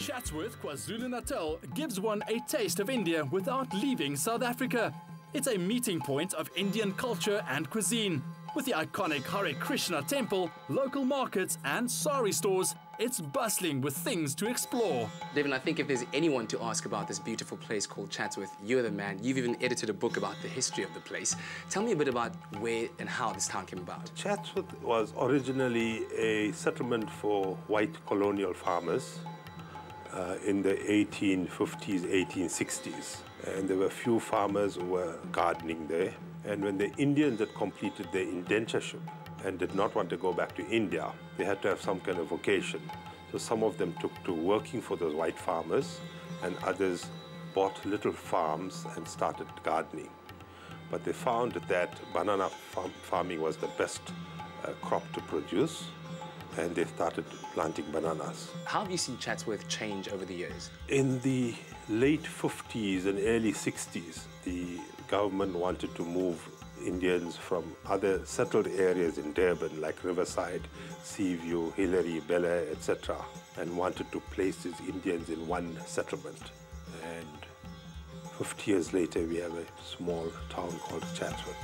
Chatsworth, KwaZulu-Natal gives one a taste of India without leaving South Africa. It's a meeting point of Indian culture and cuisine. With the iconic Hare Krishna temple, local markets and sari stores, it's bustling with things to explore. Devin, I think if there's anyone to ask about this beautiful place called Chatsworth, you're the man. You've even edited a book about the history of the place. Tell me a bit about where and how this town came about. Chatsworth was originally a settlement for white colonial farmers in the 1850s, 1860s. And there were few farmers who were gardening there. And when the Indians had completed their indentureship and did not want to go back to India, they had to have some kind of vocation. So some of them took to working for those white farmers, and others bought little farms and started gardening. But they found that banana farming was the best crop to produce, and they started planting bananas. How have you seen Chatsworth change over the years? In the late 50s and early 60s, the government wanted to move Indians from other settled areas in Durban, like Riverside, Seaview, Hillary, Bel Air, etc., and wanted to place these Indians in one settlement. And 50 years later, we have a small town called Chatsworth.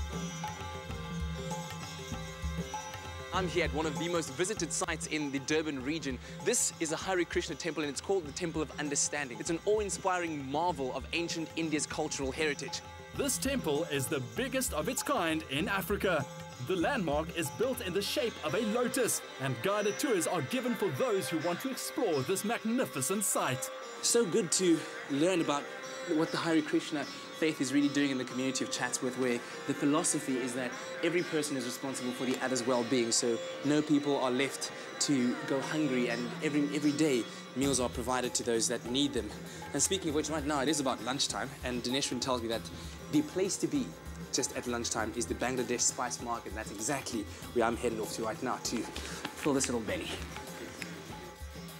I'm here at one of the most visited sites in the Durban region. This is a Hare Krishna temple, and it's called the Temple of Understanding. It's an awe-inspiring marvel of ancient India's cultural heritage. This temple is the biggest of its kind in Africa. The landmark is built in the shape of a lotus, and guided tours are given for those who want to explore this magnificent site. So good to learn about what the Hare Krishna faith is really doing in the community of Chatsworth, where the philosophy is that every person is responsible for the other's well-being, so no people are left to go hungry, and every day meals are provided to those that need them. And speaking of which, right now it is about lunchtime, and Dineshwan tells me that the place to be just at lunchtime is the Bangladesh Spice Market. That's exactly where I'm headed off to right now to fill this little belly.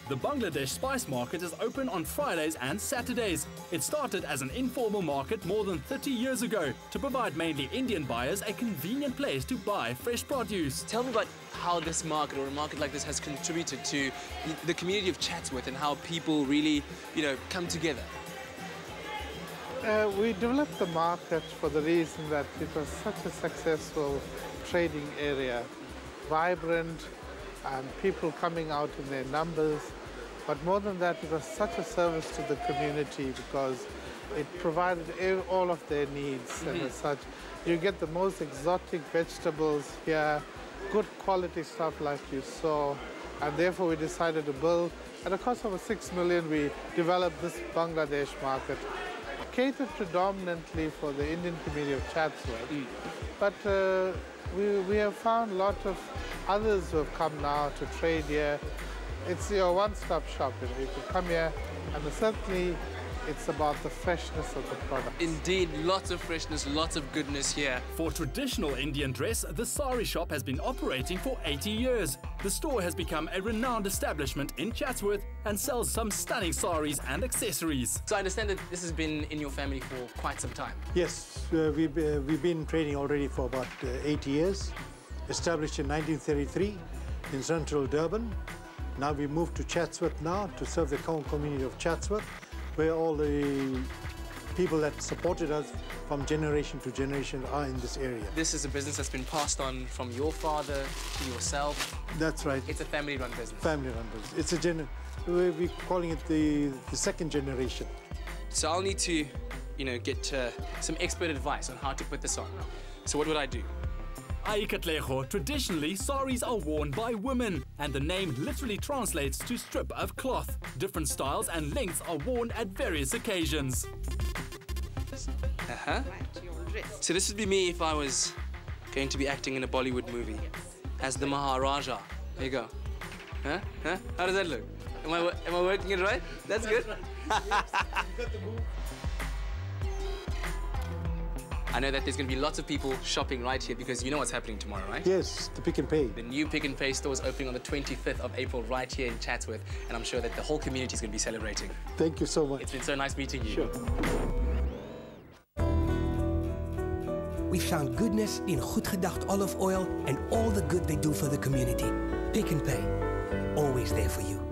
The Bangladesh Spice Market is open on Fridays and Saturdays. It started as an informal market more than 30 years ago to provide mainly Indian buyers a convenient place to buy fresh produce. Tell me about how this market, or a market like this, has contributed to the community of Chatsworth and how people really, come together. We developed the market for the reason that it was such a successful trading area, vibrant, and people coming out in their numbers. But more than that, it was such a service to the community because it provided all of their needs. And as such, you get the most exotic vegetables here, good quality stuff like you saw, and therefore we decided to build. At a cost of 6 million, we developed this Bangladesh market, catered predominantly for the Indian community of Chatsworth. But we have found a lot of others who have come now to trade here. It's your one-stop shop. You can come here, and certainly it's about the freshness of the product. Indeed, lots of freshness, lots of goodness here. For traditional Indian dress, the Sari shop has been operating for 80 years. The store has become a renowned establishment in Chatsworth and sells some stunning saris and accessories. So I understand that this has been in your family for quite some time. Yes, we've been trading already for about 80 years. Established in 1933 in central Durban. Now we moved to Chatsworth now to serve the community of Chatsworth, where all the people that supported us from generation to generation are in this area. This is a business that's been passed on from your father to yourself. That's right. It's a family-run business. Family-run business. It's a we're calling it the second generation. So I'll need to, get some expert advice on how to put this on. So what would I do? Aikatlego, traditionally, saris are worn by women, and the name literally translates to strip of cloth. Different styles and lengths are worn at various occasions. So this would be me if I was going to be acting in a Bollywood movie as the Maharaja. There you go. Huh? How does that look? Am I working it right? That's good. I know that there's going to be lots of people shopping right here because you know what's happening tomorrow, right? Yes, the Pick and Pay. The new Pick and Pay store is opening on the 25th of April right here in Chatsworth, and I'm sure that the whole community is going to be celebrating. Thank you so much. It's been so nice meeting you. Sure. We found goodness in Goed Gedacht olive oil and all the good they do for the community. Pick and Pay, always there for you.